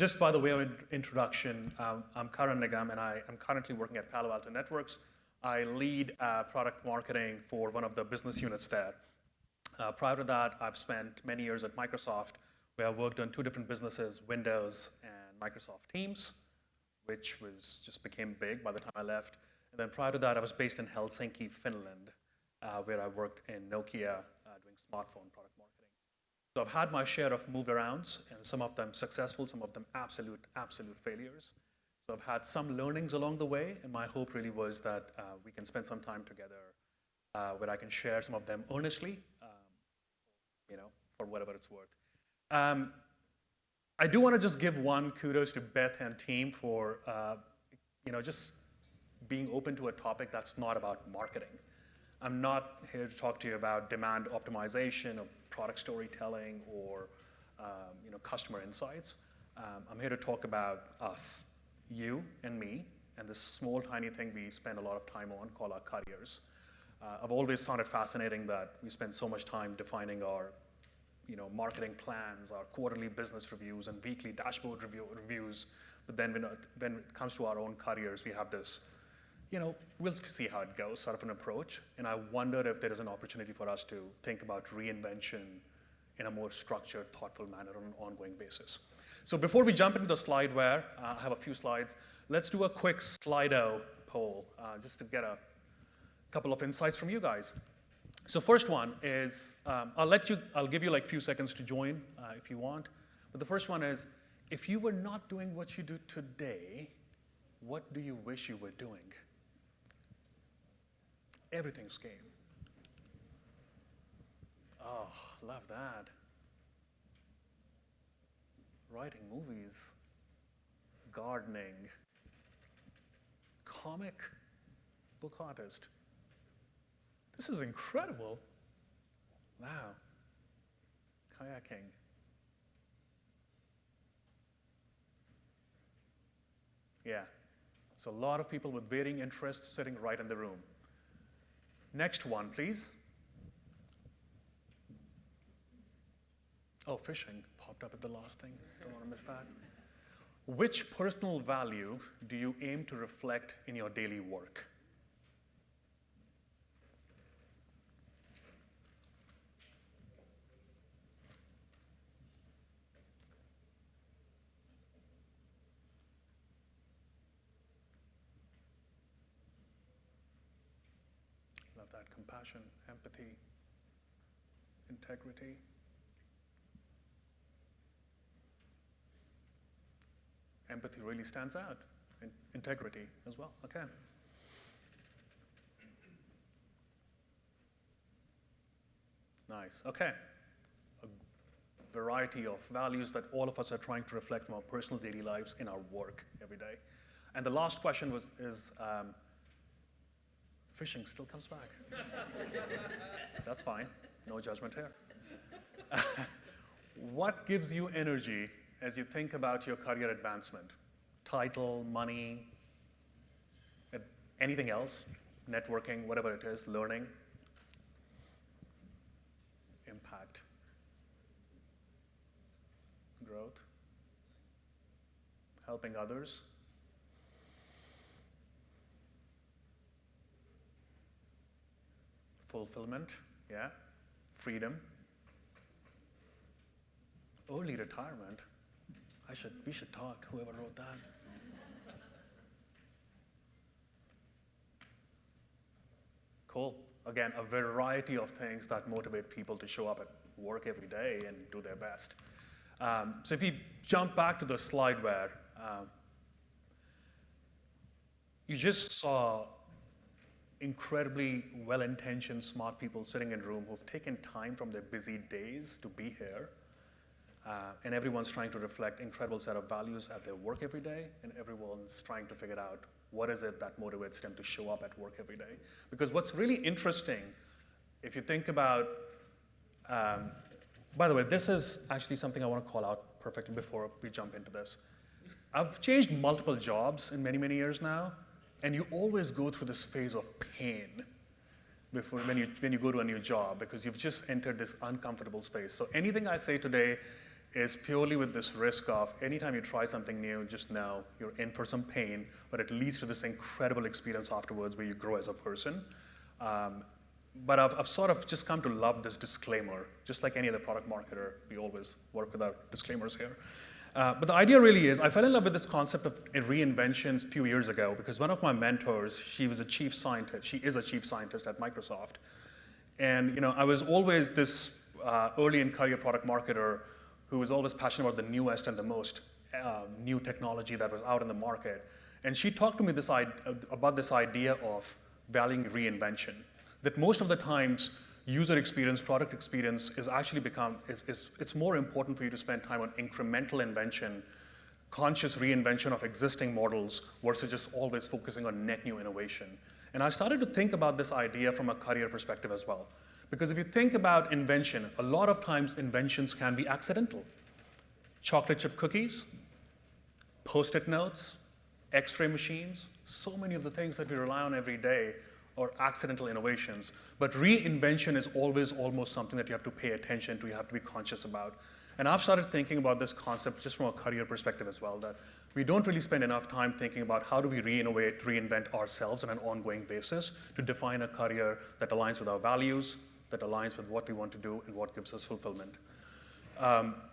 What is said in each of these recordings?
just by the way of introduction, I'm Karan Nigam, and I am currently working at Palo Alto Networks. I lead product marketing for one of the business units there. Prior to that, I've spent many years at Microsoft, where I worked on two different businesses, Windows and Microsoft Teams, which just became big by the time I left. And then prior to that, I was based in Helsinki, Finland, where I worked in Nokia doing smartphone product marketing. So I've had my share of move-arounds, and some of them successful, some of them absolute failures. So I've had some learnings along the way, and my hope really was that we can spend some time together where I can share some of them earnestly, for whatever it's worth. I do want to just give one kudos to Beth and team for, just being open to a topic that's not about marketing. I'm not here to talk to you about demand optimization or product storytelling or, customer insights. I'm here to talk about us, you and me, and this small, tiny thing we spend a lot of time on called our careers. I've always found it fascinating that we spend so much time defining our marketing plans, our quarterly business reviews, and weekly dashboard reviews. But then when it comes to our own careers, we have this, we'll see how it goes sort of an approach. And I wonder if there is an opportunity for us to think about reinvention in a more structured, thoughtful manner on an ongoing basis. So before we jump into the slideware, I have a few slides. Let's do a quick Slido poll, just to get a couple of insights from you guys. So first one is, I'll give you like a few seconds to join if you want. But the first one is, if you were not doing what you do today, what do you wish you were doing? Everything's game. Oh, love that. Writing movies, gardening, comic book artist. This is incredible. Wow. Kayaking. Yeah. So a lot of people with varying interests sitting right in the room. Next one, please. Oh, fishing popped up at the last thing. Don't want to miss that. Which personal value do you aim to reflect in your daily work? Love that. Compassion, empathy, integrity. Empathy really stands out. Integrity as well. Okay. Nice. Okay. A variety of values that all of us are trying to reflect from our personal daily lives in our work every day. And the last question is fishing still comes back. That's fine. No judgment here. What gives you energy as you think about your career advancement? Title, money, anything else, networking, whatever it is, learning, impact, growth, helping others, fulfillment, yeah, freedom, early retirement. We should talk, whoever wrote that. Cool. Again, a variety of things that motivate people to show up at work every day and do their best. So if you jump back to the slideware, you just saw incredibly well-intentioned, smart people sitting in a room who've taken time from their busy days to be here. And everyone's trying to reflect incredible set of values at their work every day, and everyone's trying to figure out what is it that motivates them to show up at work every day. Because what's really interesting, if you think about, by the way, this is actually something I want to call out perfectly before we jump into this. I've changed multiple jobs in many, many years now, and you always go through this phase of pain when you go to a new job, because you've just entered this uncomfortable space. So anything I say today is purely with this risk of anytime you try something new, just know you're in for some pain, but it leads to this incredible experience afterwards where you grow as a person. But I've sort of just come to love this disclaimer. Just like any other product marketer, we always work with our disclaimers here. But the idea really is, I fell in love with this concept of reinvention a few years ago because one of my mentors, she is a chief scientist at Microsoft. And I was always this early in career product marketer who was always passionate about the newest and the most new technology that was out in the market. And she talked to me about this idea of valuing reinvention. That most of the times, user experience, product experience is actually it's more important for you to spend time on incremental invention, conscious reinvention of existing models versus just always focusing on net new innovation. And I started to think about this idea from a career perspective as well. Because if you think about invention, a lot of times inventions can be accidental. Chocolate chip cookies, Post-it notes, X-ray machines, so many of the things that we rely on every day are accidental innovations. But reinvention is always almost something that you have to pay attention to, you have to be conscious about. And I've started thinking about this concept just from a career perspective as well, that we don't really spend enough time thinking about how do we reinvent ourselves on an ongoing basis to define a career that aligns with our values, that aligns with what we want to do and what gives us fulfillment.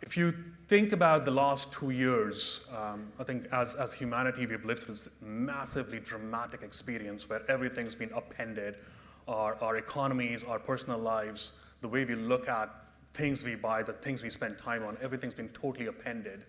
If you think about the last 2 years, I think as humanity, we've lived through this massively dramatic experience where everything's been upended, our economies, our personal lives, the way we look at things we buy, the things we spend time on, everything's been totally appended.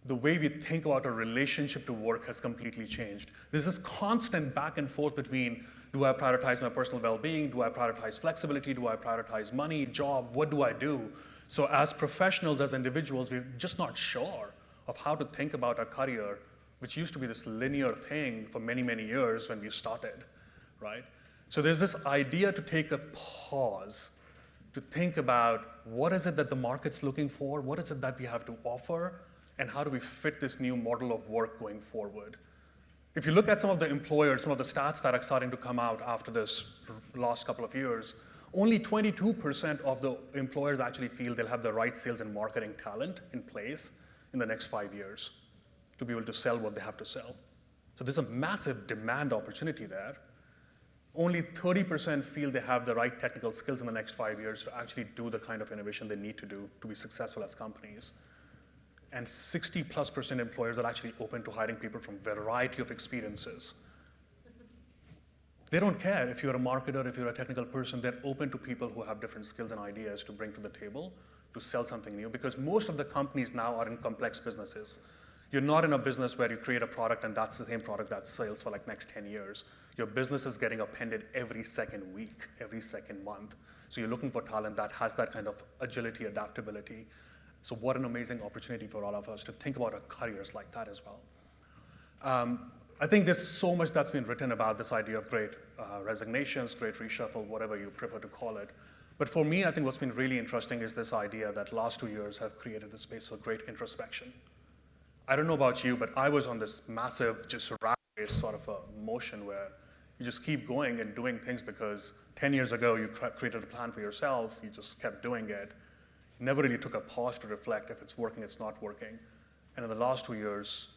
The way we think about our relationship to work has completely changed. There's this constant back and forth between, do I prioritize my personal well-being? Do I prioritize flexibility? Do I prioritize money, job? What do I do? So as professionals, as individuals, we're just not sure of how to think about our career, which used to be this linear thing for many, many years when we started, right? So there's this idea to take a pause, to think about what is it that the market's looking for? What is it that we have to offer? And how do we fit this new model of work going forward? If you look at some of the employers, some of the stats that are starting to come out after this last couple of years, only 22% of the employers actually feel they'll have the right sales and marketing talent in place in the next 5 years to be able to sell what they have to sell. So there's a massive demand opportunity there. Only 30% feel they have the right technical skills in the next 5 years to actually do the kind of innovation they need to do to be successful as companies. And 60+% employers are actually open to hiring people from a variety of experiences. They don't care if you're a marketer, if you're a technical person, they're open to people who have different skills and ideas to bring to the table to sell something new, because most of the companies now are in complex businesses. You're not in a business where you create a product and that's the same product that sells for like next 10 years. Your business is getting appended every second week, every second month. So you're looking for talent that has that kind of agility, adaptability. So what an amazing opportunity for all of us to think about our careers like that as well. I think there's so much that's been written about this idea of great resignations, great reshuffle, whatever you prefer to call it. But for me, I think what's been really interesting is this idea that last 2 years have created a space for great introspection. I don't know about you, but I was on this massive, just rat race sort of a motion where you just keep going and doing things because 10 years ago you created a plan for yourself, you just kept doing it. Never really took a pause to reflect if it's working, it's not working. And in the last 2 years,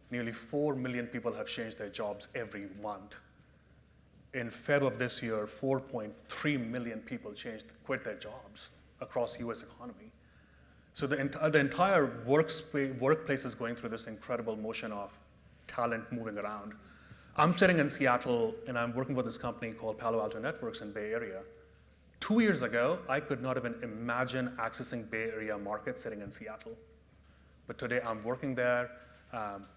nearly 4 million people have changed their jobs every month. In Feb of this year, 4.3 million people quit their jobs across the US economy. So the entire workplace is going through this incredible motion of talent moving around. I'm sitting in Seattle, and I'm working for this company called Palo Alto Networks in Bay Area. 2 years ago, I could not even imagine accessing Bay Area market sitting in Seattle. But today, I'm working there.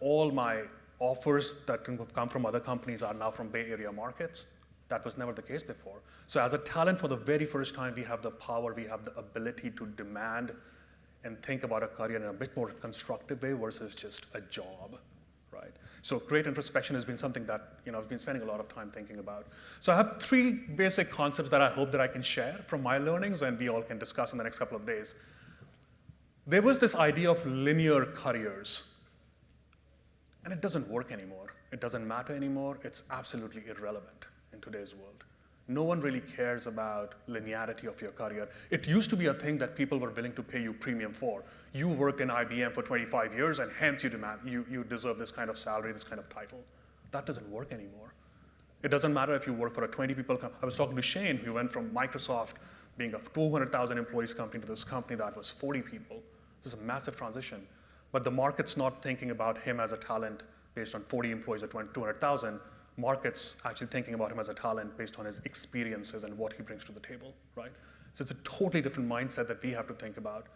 All my offers that come from other companies are now from Bay Area markets. That was never the case before. So as a talent, for the very first time, we have the power, we have the ability to demand and think about a career in a bit more constructive way versus just a job, right? So great introspection has been something that I've been spending a lot of time thinking about. So I have 3 basic concepts that I hope that I can share from my learnings and we all can discuss in the next couple of days. There was this idea of linear careers, and it doesn't work anymore. It doesn't matter anymore. It's absolutely irrelevant in today's world. No one really cares about linearity of your career. It used to be a thing that people were willing to pay you premium for. You worked in IBM for 25 years, and hence you deserve this kind of salary, this kind of title. That doesn't work anymore. It doesn't matter if you work for a 20-people company. I was talking to Shane, who went from Microsoft being a 200,000 employees company to this company that was 40 people. This is a massive transition. But the market's not thinking about him as a talent based on 40 employees or 200,000. Market's actually thinking about him as a talent based on his experiences and what he brings to the table, right? So it's a totally different mindset that we have to think about.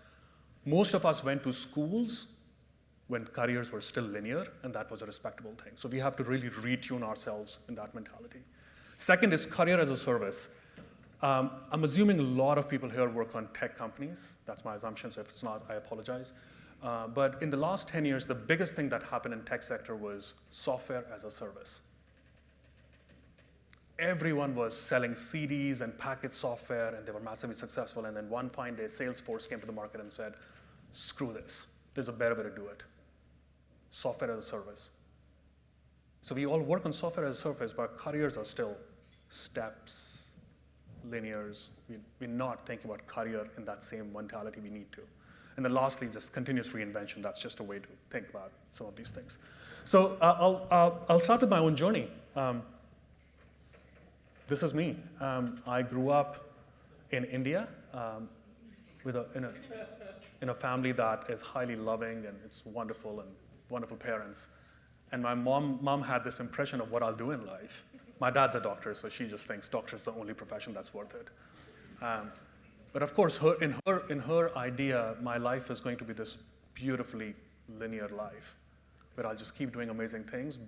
Most of us went to schools when careers were still linear, and that was a respectable thing. So we have to really retune ourselves in that mentality. Second is career as a service. I'm assuming a lot of people here work on tech companies. That's my assumption, so if it's not, I apologize. But in the last 10 years, the biggest thing that happened in tech sector was software as a service. Everyone was selling CDs and packaged software, and they were massively successful. And then one fine day, Salesforce came to the market and said, screw this. There's a better way to do it. Software as a service. So we all work on software as a service, but careers are still steps, linears. We're not thinking about career in that same mentality we need to. And then lastly, just continuous reinvention. That's just a way to think about some of these things. So I'll start with my own journey. This is me. I grew up in India in a family that is highly loving, and it's wonderful and wonderful parents. And my mom had this impression of what I'll do in life. My dad's a doctor, so she just thinks doctor's the only profession that's worth it. But of course, in her idea, my life is going to be this beautifully linear life, where I'll just keep doing amazing things,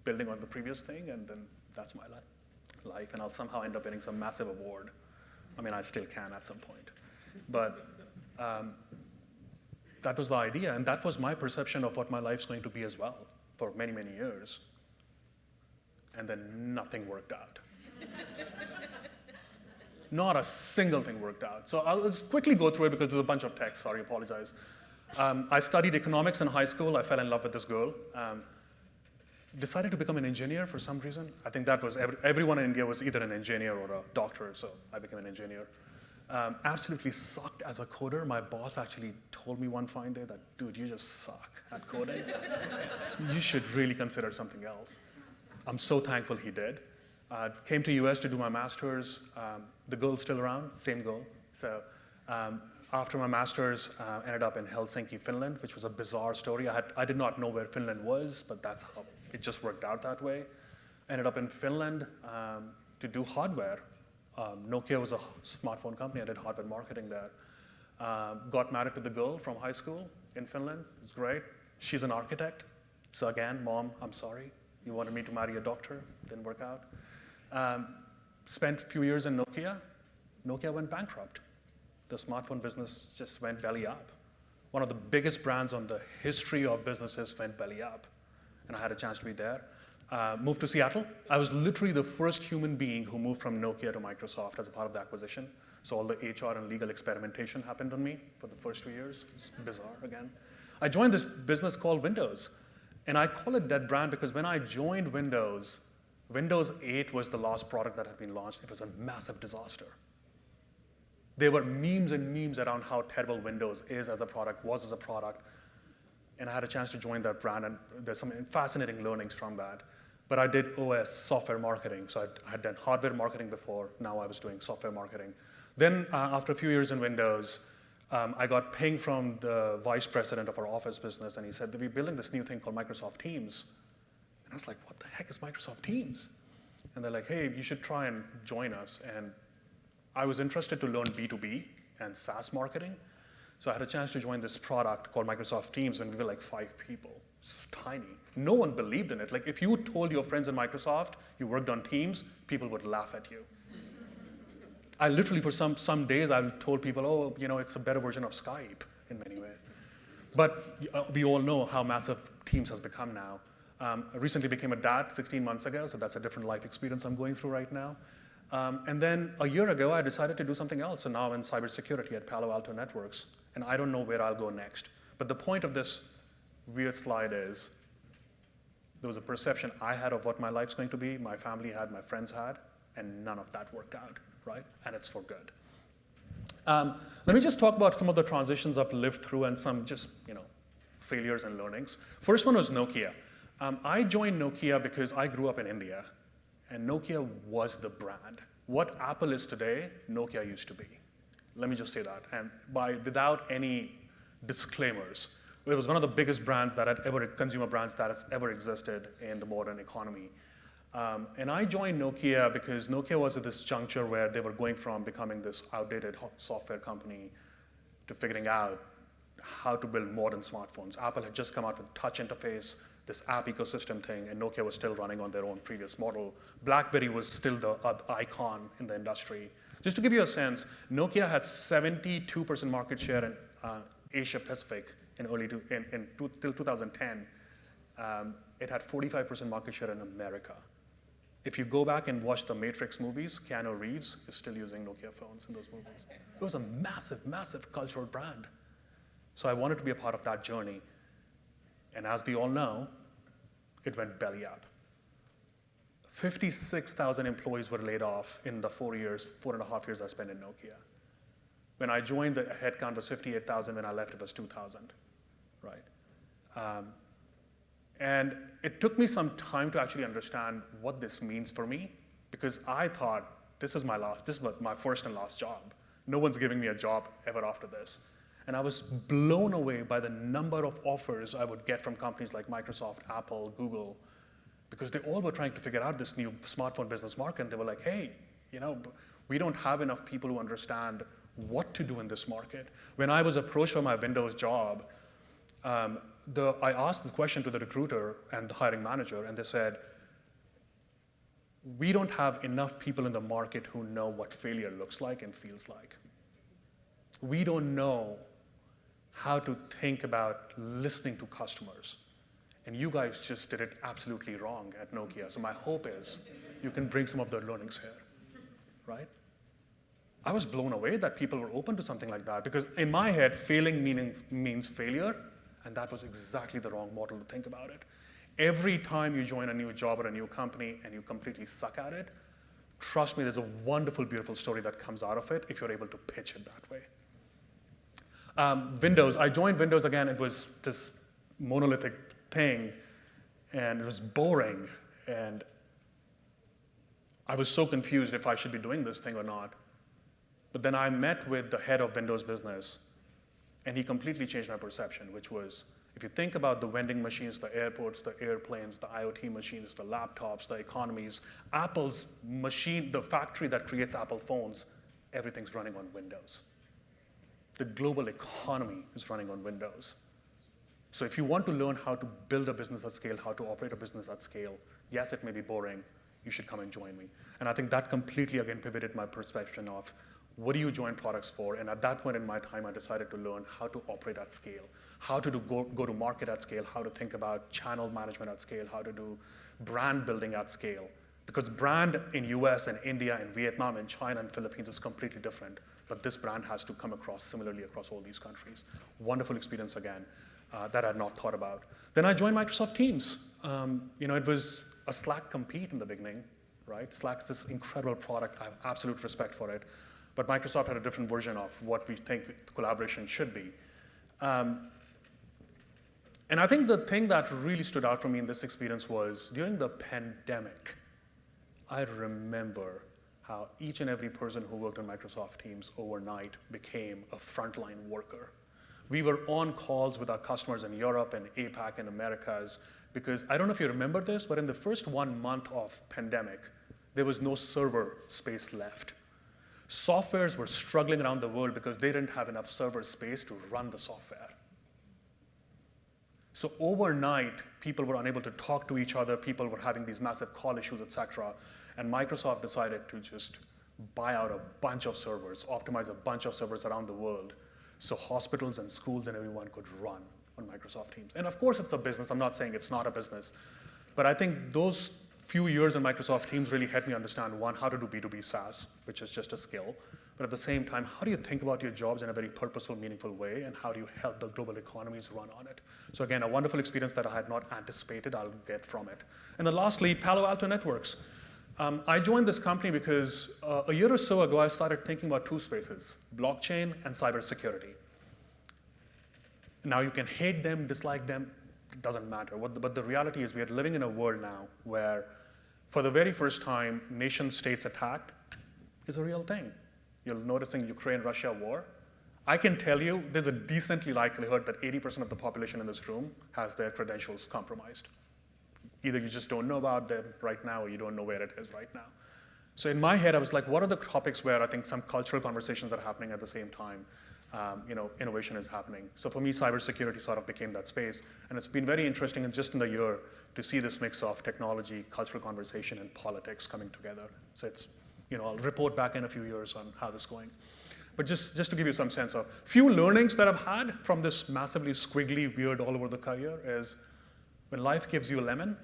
building on the previous thing, and then that's my life, and I'll somehow end up winning some massive award. I mean, I still can at some point. But that was the idea, and that was my perception of what my life's going to be as well for many, many years. And then nothing worked out. Not a single thing worked out. So I'll just quickly go through it because there's a bunch of text. Sorry, apologize. I studied economics in high school. I fell in love with this girl. Decided to become an engineer for some reason. I think that was everyone in India was either an engineer or a doctor, so I became an engineer. Absolutely sucked as a coder. My boss actually told me one fine day that, dude, you just suck at coding. You should really consider something else. I'm so thankful he did. Came to US to do my master's. The girl's still around, same girl. So after my master's, ended up in Helsinki, Finland, which was a bizarre story. I did not know where Finland was, but that's how it just worked out that way. Ended up in Finland to do hardware. Nokia was a smartphone company. I did hardware marketing there. Got married to the girl from high school in Finland. It was great. She's an architect. So again, Mom, I'm sorry. You wanted me to marry a doctor. Didn't work out. Spent a few years in Nokia. Nokia went bankrupt. The smartphone business just went belly up. One of the biggest brands on the history of businesses went belly up. And I had a chance to be there. Moved to Seattle. I was literally the first human being who moved from Nokia to Microsoft as a part of the acquisition. So all the HR and legal experimentation happened on me for the first 2 years. It's bizarre again. I joined this business called Windows. And I call it dead brand because when I joined Windows, Windows 8 was the last product that had been launched. It was a massive disaster. There were memes and memes around how terrible Windows is as a product, was as a product. And I had a chance to join that brand, and there's some fascinating learnings from that. But I did OS, software marketing. So I had done hardware marketing before. Now I was doing software marketing. Then after a few years in Windows, I got ping from the vice president of our office business, and he said, we're building this new thing called Microsoft Teams. And I was like, what the heck is Microsoft Teams? And they're like, hey, you should try and join us. And I was interested to learn B2B and SaaS marketing. So I had a chance to join this product called Microsoft Teams when we were like 5 people. It's tiny. No one believed in it. Like if you told your friends in Microsoft you worked on Teams, people would laugh at you. I literally, for some days, I told people, oh, it's a better version of Skype in many ways. But we all know how massive Teams has become now. I recently became a dad 16 months ago, so that's a different life experience I'm going through right now. And then a year ago, I decided to do something else, and now I'm in cybersecurity at Palo Alto Networks, and I don't know where I'll go next. But the point of this weird slide is there was a perception I had of what my life's going to be, my family had, my friends had, and none of that worked out, right? And it's for good. Let me just talk about some of the transitions I've lived through and some just, failures and learnings. First one was Nokia. I joined Nokia because I grew up in India, and Nokia was the brand. What Apple is today, Nokia used to be. Let me just say that, and without any disclaimers. It was one of the biggest brands consumer brands that has ever existed in the modern economy. And I joined Nokia because Nokia was at this juncture where they were going from becoming this outdated software company to figuring out how to build modern smartphones. Apple had just come out with touch interface, this app ecosystem thing, and Nokia was still running on their own previous model. BlackBerry was still the icon in the industry. Just to give you a sense, Nokia had 72% market share in Asia Pacific till 2010. It had 45% market share in America. If you go back and watch the Matrix movies, Keanu Reeves is still using Nokia phones in those movies. It was a massive, massive cultural brand. So I wanted to be a part of that journey. And as we all know, it went belly up. 56,000 employees were laid off in the 4.5 years I spent in Nokia. When I joined, the headcount was 58,000. When I left, it was 2,000, right? And it took me some time to actually understand what this means for me, because I thought, this is my first and last job. No one's giving me a job ever after this. And I was blown away by the number of offers I would get from companies like Microsoft, Apple, Google, because they all were trying to figure out this new smartphone business market. And they were like, hey, we don't have enough people who understand what to do in this market. When I was approached for my Windows job, I asked the question to the recruiter and the hiring manager, and they said, we don't have enough people in the market who know what failure looks like and feels like. We don't know how to think about listening to customers. And you guys just did it absolutely wrong at Nokia. So my hope is you can bring some of the learnings here, right? I was blown away that people were open to something like that, because in my head, failing means failure, and that was exactly the wrong model to think about it. Every time you join a new job or a new company and you completely suck at it, trust me, there's a wonderful, beautiful story that comes out of it if you're able to pitch it that way. Windows, I joined Windows again. It was this monolithic thing, and it was boring, and I was so confused if I should be doing this thing or not. But then I met with the head of Windows business, and he completely changed my perception, which was, if you think about the vending machines, the airports, the airplanes, the IoT machines, the laptops, the economies, Apple's machine, the factory that creates Apple phones, everything's running on Windows. The global economy is running on Windows. So if you want to learn how to build a business at scale, how to operate a business at scale, yes, it may be boring, you should come and join me. And I think that completely, again, pivoted my perception of what do you join products for? And at that point in my time, I decided to learn how to operate at scale, how to do go to market at scale, how to think about channel management at scale, how to do brand building at scale. Because brand in US and India and Vietnam and China and Philippines is completely different. But this brand has to come across similarly across all these countries. Wonderful experience again that I had not thought about. Then I joined Microsoft Teams. It was a Slack compete in the beginning, right? Slack's this incredible product. I have absolute respect for it. But Microsoft had a different version of what we think collaboration should be. And I think the thing that really stood out for me in this experience was during the pandemic, I remember how each and every person who worked on Microsoft Teams overnight became a frontline worker. We were on calls with our customers in Europe and APAC and Americas, because I don't know if you remember this, but in the first 1 month of pandemic, there was no server space left. Softwares were struggling around the world because they didn't have enough server space to run the software. So overnight, people were unable to talk to each other, people were having these massive call issues, et cetera. And Microsoft decided to just buy out a bunch of servers, optimize a bunch of servers around the world, so hospitals and schools and everyone could run on Microsoft Teams. And of course, it's a business. I'm not saying it's not a business. But I think those few years in Microsoft Teams really helped me understand, one, how to do B2B SaaS, which is just a skill. But at the same time, how do you think about your jobs in a very purposeful, meaningful way, and how do you help the global economies run on it? So again, a wonderful experience that I had not anticipated I'll get from it. And then lastly, Palo Alto Networks. I joined this company because a year or so ago, I started thinking about two spaces, blockchain and cybersecurity. Now, you can hate them, dislike them, it doesn't matter. But the reality is we are living in a world now where, for the very first time, nation states attacked is a real thing. You're noticing Ukraine-Russia war. I can tell you there's a decently likelihood that 80% of the population in this room has their credentials compromised. Either you just don't know about them right now or you don't know where it is right now. So in my head, I was like, what are the topics where I think some cultural conversations are happening at the same time? Innovation is happening. So for me, cybersecurity sort of became that space. And it's been very interesting and just in the year to see this mix of technology, cultural conversation, and politics coming together. So it's, I'll report back in a few years on how this is going. But just to give you some sense of, few learnings that I've had from this massively squiggly, weird all over the career is when life gives you lemons,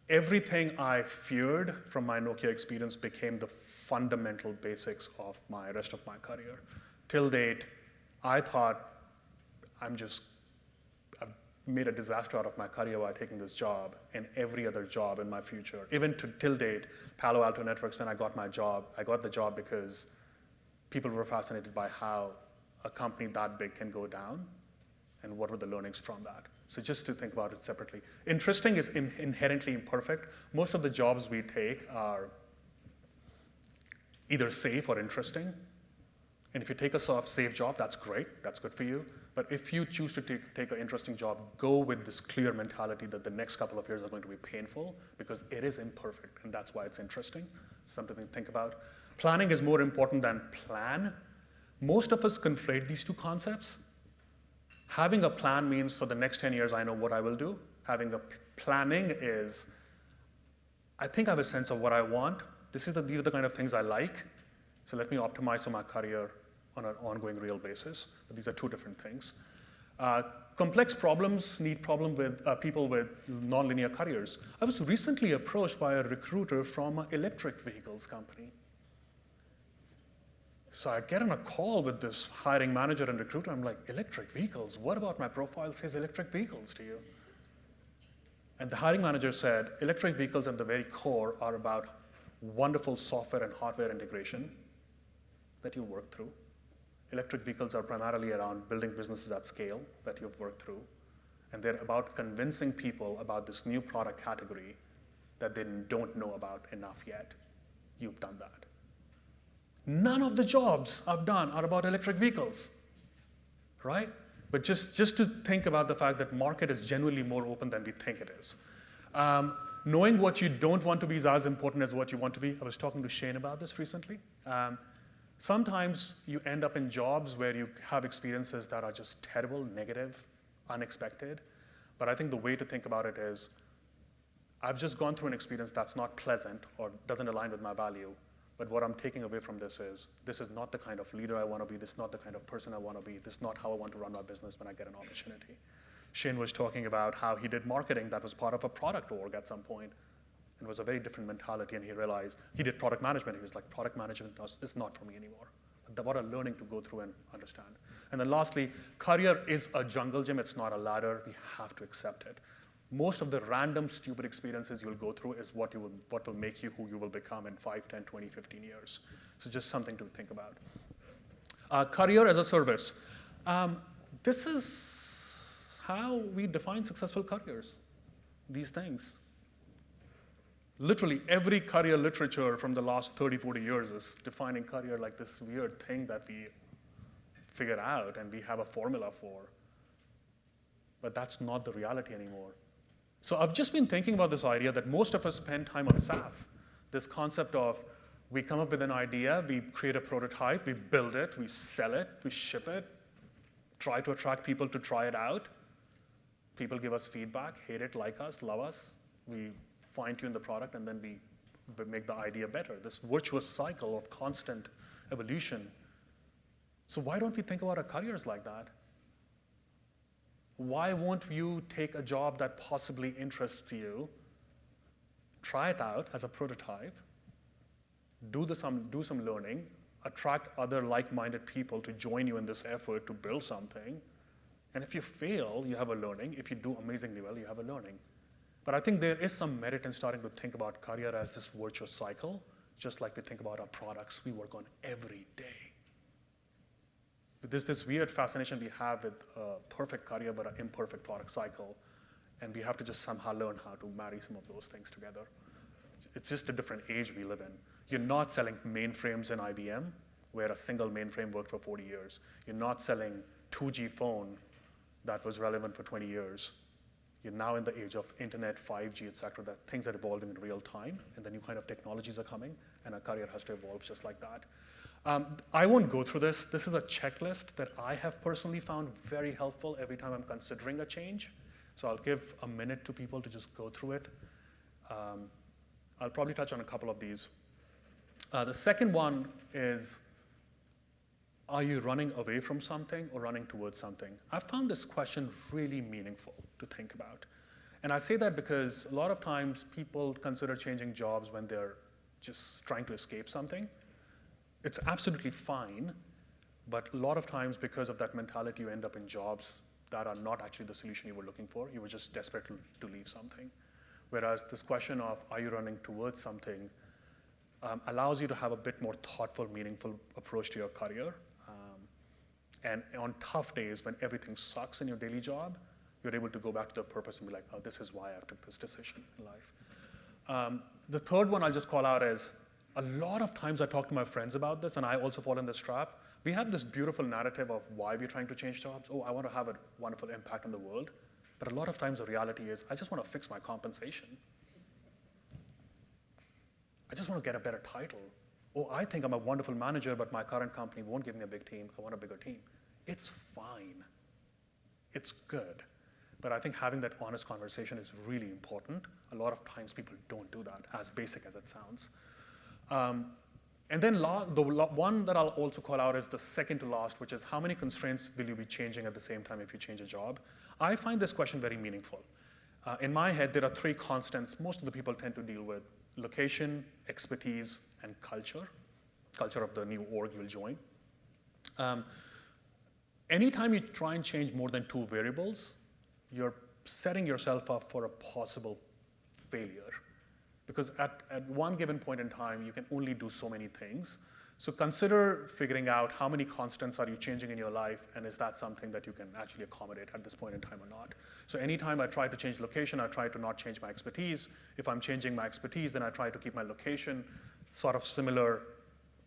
everything I feared from my Nokia experience became the fundamental basics of my rest of my career. Till date, I thought I've made a disaster out of my career by taking this job and every other job in my future. Even till date, Palo Alto Networks, when I got my job, I got the job because people were fascinated by how a company that big can go down and what were the learnings from that. So just to think about it separately. Interesting is inherently imperfect. Most of the jobs we take are either safe or interesting. And if you take a safe job, that's great, that's good for you. But if you choose to take an interesting job, go with this clear mentality that the next couple of years are going to be painful because it is imperfect, and that's why it's interesting. Something to think about. Planning is more important than plan. Most of us conflate these two concepts. Having a plan means for the next 10 years, I know what I will do. Having a planning is, I think I have a sense of what I want. These are the kind of things I like. So let me optimize for my career on an ongoing real basis. But these are two different things. Complex problems need people with nonlinear careers. I was recently approached by a recruiter from an electric vehicles company. So I get on a call with this hiring manager and recruiter. I'm like, electric vehicles? What about my profile says electric vehicles to you? And the hiring manager said, electric vehicles at the very core are about wonderful software and hardware integration that you work through. Electric vehicles are primarily around building businesses at scale that you've worked through. And they're about convincing people about this new product category that they don't know about enough yet. You've done that. None of the jobs I've done are about electric vehicles, right? But just to think about the fact that market is generally more open than we think it is. Knowing what you don't want to be is as important as what you want to be. I was talking to Shane about this recently. Sometimes you end up in jobs where you have experiences that are just terrible, negative, unexpected. But I think the way to think about it is, I've just gone through an experience that's not pleasant or doesn't align with my value. But what I'm taking away from this is not the kind of leader I want to be. This is not the kind of person I want to be. This is not how I want to run my business when I get an opportunity. Shane was talking about how he did marketing that was part of a product org at some point. And it was a very different mentality, and he realized he did product management. He was like, product management is not for me anymore. What a learning to go through and understand. And then lastly, career is a jungle gym. It's not a ladder. We have to accept it. Most of the random, stupid experiences you'll go through is what will make you who you will become in 5, 10, 20, 15 years. So just something to think about. Career as a service. This is how we define successful careers, these things. Literally every career literature from the last 30, 40 years is defining career like this weird thing that we figure out and we have a formula for. But that's not the reality anymore. So I've just been thinking about this idea that most of us spend time on SaaS. This concept of we come up with an idea, we create a prototype, we build it, we sell it, we ship it, try to attract people to try it out. People give us feedback, hate it, like us, love us. We fine-tune the product, and then we make the idea better. This virtuous cycle of constant evolution. So why don't we think about our careers like that? Why won't you take a job that possibly interests you, try it out as a prototype, do some learning, attract other like-minded people to join you in this effort to build something, and if you fail, you have a learning. If you do amazingly well, you have a learning. But I think there is some merit in starting to think about career as this virtuous cycle, just like we think about our products we work on every day. There's this weird fascination we have with a perfect career but an imperfect product cycle, and we have to just somehow learn how to marry some of those things together. It's just a different age we live in. You're not selling mainframes in IBM, where a single mainframe worked for 40 years. You're not selling 2G phone that was relevant for 20 years. You're now in the age of internet, 5G, et cetera, that things are evolving in real time, and the new kind of technologies are coming, and our career has to evolve just like that. I won't go through this. This is a checklist that I have personally found very helpful every time I'm considering a change. So I'll give a minute to people to just go through it. I'll probably touch on a couple of these. The second one is, are you running away from something or running towards something? I found this question really meaningful to think about. And I say that because a lot of times people consider changing jobs when they're just trying to escape something. It's absolutely fine, but a lot of times because of that mentality, you end up in jobs that are not actually the solution you were looking for. You were just desperate to leave something. Whereas this question of, are you running towards something, allows you to have a bit more thoughtful, meaningful approach to your career. And on tough days, when everything sucks in your daily job, you're able to go back to the purpose and be like, oh, this is why I took this decision in life. The third one I'll just call out is, a lot of times I talk to my friends about this, and I also fall in this trap. We have this beautiful narrative of why we're trying to change jobs. Oh, I want to have a wonderful impact on the world. But a lot of times the reality is, I just want to fix my compensation. I just want to get a better title. Oh, I think I'm a wonderful manager, but my current company won't give me a big team. I want a bigger team. It's fine. It's good. But I think having that honest conversation is really important. A lot of times people don't do that, as basic as it sounds. And then the one that I'll also call out is the second to last, which is how many constraints will you be changing at the same time if you change a job? I find this question very meaningful. In my head, there are three constants most of the people tend to deal with: location, expertise, and culture of the new org you'll join. Anytime you try and change more than two variables, you're setting yourself up for a possible failure. Because at one given point in time, you can only do so many things. So consider figuring out how many constants are you changing in your life, and is that something that you can actually accommodate at this point in time or not? So anytime I try to change location, I try to not change my expertise. If I'm changing my expertise, then I try to keep my location sort of similar.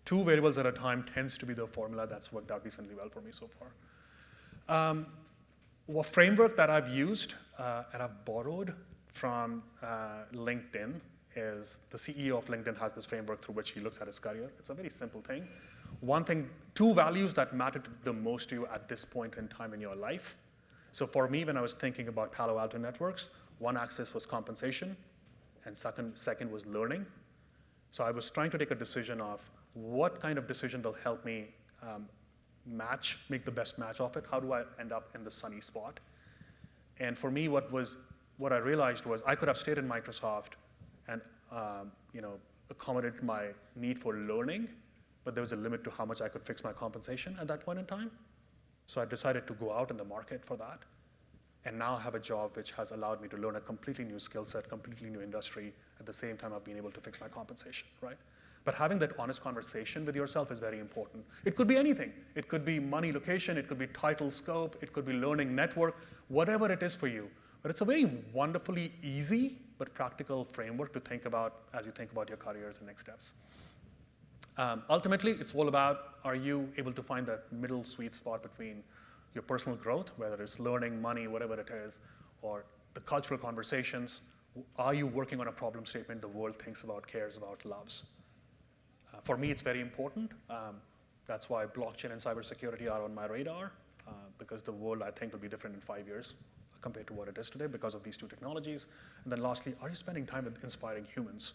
Two variables at a time tends to be the formula that's worked out decently well for me so far. A framework that I've used and I've borrowed from LinkedIn is the CEO of LinkedIn has this framework through which he looks at his career. It's a very simple thing. One thing, two values that matter the most to you at this point in time in your life. So for me, when I was thinking about Palo Alto Networks, one axis was compensation, and second was learning. So I was trying to take a decision of what kind of decision will help me make the best match of it. How do I end up in the sunny spot? And for me, what I realized was I could have stayed in Microsoft and accommodate my need for learning, but there was a limit to how much I could fix my compensation at that point in time. So I decided to go out in the market for that, and now I have a job which has allowed me to learn a completely new skill set, completely new industry. At the same time, I've been able to fix my compensation, right? But having that honest conversation with yourself is very important. It could be anything. It could be money, location, it could be title, scope, it could be learning, network, whatever it is for you. But it's a very wonderfully easy but practical framework to think about as you think about your careers and next steps. Ultimately, it's all about, are you able to find that middle sweet spot between your personal growth, whether it's learning, money, whatever it is, or the cultural conversations? Are you working on a problem statement the world thinks about, cares about, loves? For me, it's very important. That's why blockchain and cybersecurity are on my radar, because the world, I think, will be different in 5 years compared to what it is today because of these two technologies. And then lastly, are you spending time with inspiring humans?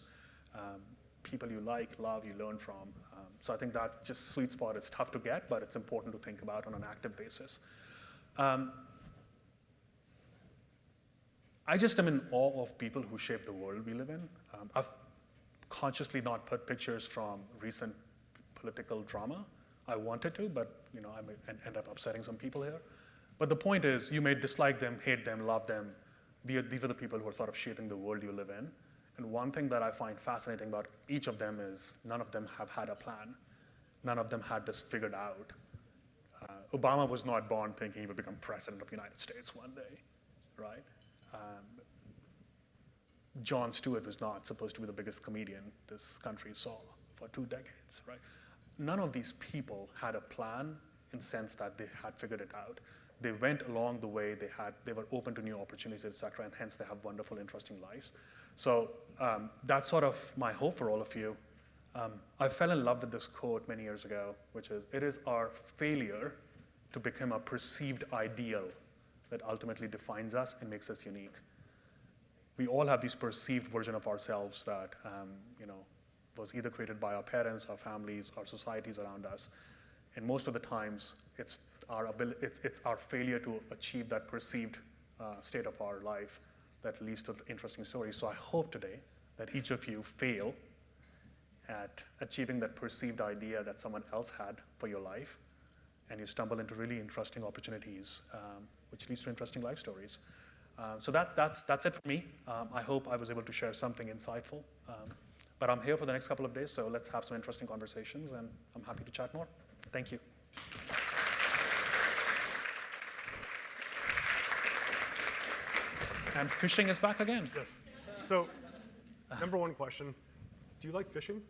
People you like, love, you learn from. So I think that just sweet spot is tough to get, but it's important to think about on an active basis. I just am in awe of people who shape the world we live in. I've consciously not put pictures from recent political drama. I wanted to, but I end up upsetting some people here. But the point is, you may dislike them, hate them, love them, these are the people who are sort of shaping the world you live in. And one thing that I find fascinating about each of them is none of them have had a plan. None of them had this figured out. Obama was not born thinking he would become president of the United States one day, right? Jon Stewart was not supposed to be the biggest comedian this country saw for 2 decades, right? None of these people had a plan in the sense that they had figured it out. They went along the way, they were open to new opportunities, et cetera, and hence they have wonderful, interesting lives. So that's sort of my hope for all of you. I fell in love with this quote many years ago, which is, "It is our failure to become a perceived ideal that ultimately defines us and makes us unique." We all have this perceived version of ourselves that was either created by our parents, our families, our societies around us. And most of the times, it's our failure to achieve that perceived state of our life that leads to interesting stories. So I hope today that each of you fail at achieving that perceived idea that someone else had for your life, and you stumble into really interesting opportunities, which leads to interesting life stories. So that's it for me. I hope I was able to share something insightful. But I'm here for the next couple of days, so let's have some interesting conversations, and I'm happy to chat more. Thank you. And fishing is back again. Yes. So, number one question, do you like fishing?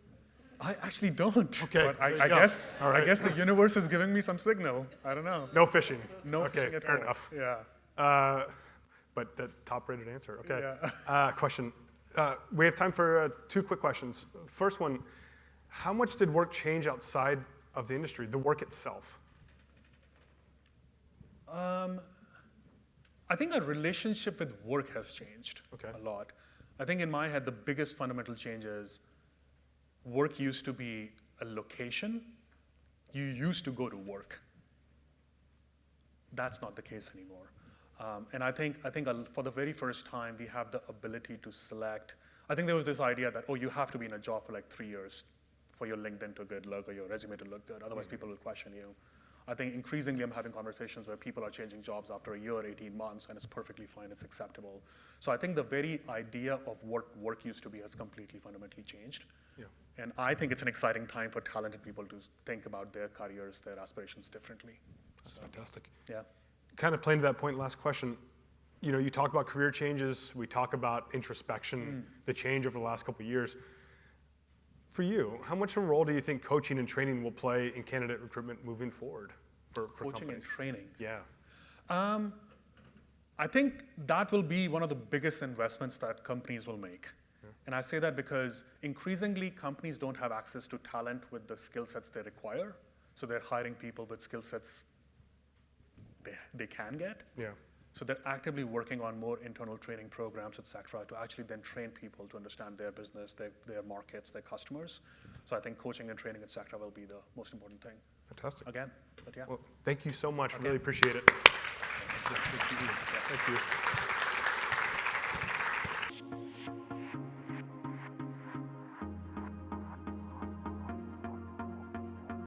I actually don't. Okay, But there you I go. guess All right. I guess the universe is giving me some signal. I don't know. No fishing. No okay, fishing at fair all. enough. Yeah. But the top-rated answer. Okay. Yeah. Question. We have time for 2 quick questions. First one, how much did work change outside of the industry, the work itself? I think our relationship with work has changed a lot. I think in my head, the biggest fundamental change is work used to be a location. You used to go to work. That's not the case anymore. And I think for the very first time, we have the ability to select. I think there was this idea that, you have to be in a job for like 3 years for your LinkedIn to good look or your resume to look good. Otherwise, people will question you. I think increasingly I'm having conversations where people are changing jobs after a year, 18 months, and it's perfectly fine, it's acceptable. So I think the very idea of what work used to be has completely fundamentally changed. Yeah. And I think it's an exciting time for talented people to think about their careers, their aspirations differently. That's fantastic. Yeah. Kind of playing to that point, last question. You talk about career changes, we talk about introspection, the change over the last couple of years. For you, how much of a role do you think coaching and training will play in candidate recruitment moving forward for Coaching companies? and training. Yeah. I think that will be one of the biggest investments that companies will make. Yeah. And I say that because increasingly companies don't have access to talent with the skill sets they require. So they're hiring people with skill sets they can get. Yeah. So they're actively working on more internal training programs, et cetera, to actually then train people to understand their business, their markets, their customers. So I think coaching and training, et cetera, will be the most important thing. Fantastic. Again, but yeah. Well, thank you so much. Okay. Really appreciate it. Thank you. Thank you.